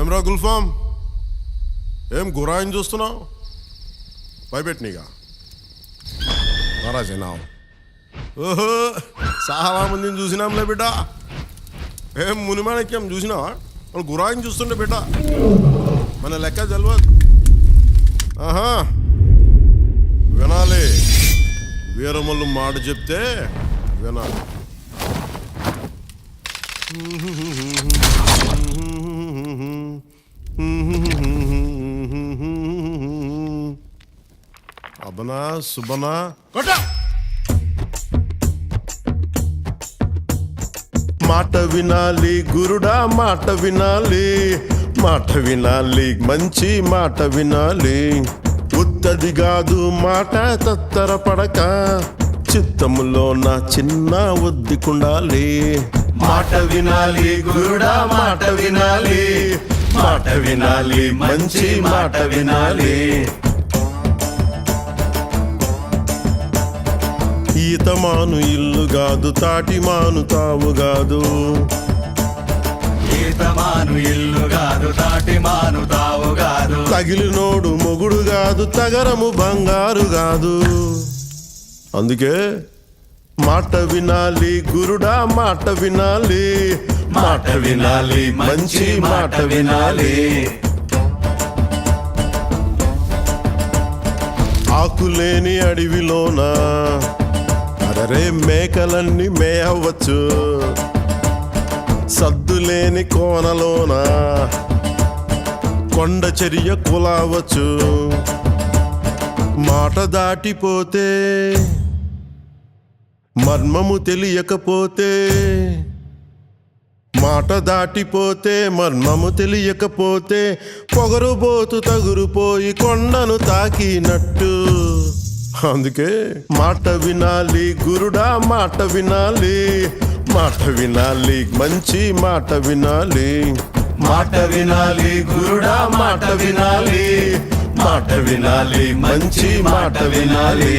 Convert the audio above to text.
ఏమ్రా గుల్ఫామ్, ఏం గురాయిని చూస్తున్నావు? భయపెట్టినీగా మహారాజేనా? ఓహో, చాలా మందిని చూసినాంలే బిడ్డ. ఏం మునిమాణిక్యం చూసినావా? వాళ్ళు గురాయిని చూస్తుండే బిడ్డ, మన లెక్క తెలియదు. ఆహా, వినాలి. వీరమల్లు మాట చెప్తే వినాలి. అబనా సుబనా కొట్ట. మాట వినాలి గురుడా, మాట వినాలి, మాట వినాలి, మంచి మాట వినాలి. ఉత్తది కాదు మాట తత్తర పడక, చిత్తములో నా చిన్న ఒద్దికుండాలి. మాట వినాలి గురుడా, మాట వినాలి, మాట వినాలి, మంచి మాట వినాలి. ఈతమాను ఇల్లు కాదు, తాటి మాను తావు కాదు. ఈతమాను ఇల్లు కాదు, తాటి మాను తావు కాదు. తగిలినోడు మొగుడు కాదు, తగరము బంగారు కాదు. అందుకే మాట వినాలి గురుడా, మాట వినాలి, మాట వినాలి, మంచి మాట వినాలి. ఆకులేని అడవిలోనా అరే మేకలన్నీ మేయవచ్చు, సద్దులేని కోనలోన కొండ చర్య కులావచ్చు. మాట దాటిపోతే, మర్మము తెలియకపోతే, మాట దాటిపోతే మర్మము తెలియకపోతే, పొగరుబోతు తగురుపోయి కొండను తాకినట్టు. అందుకే మాట వినాలి గురుడా, మాట వినాలి, మాట వినాలి, మంచి మాట వినాలి. మాట వినాలి గురుడా, మాట వినాలి, మాట వినాలి, మంచి మాట వినాలి.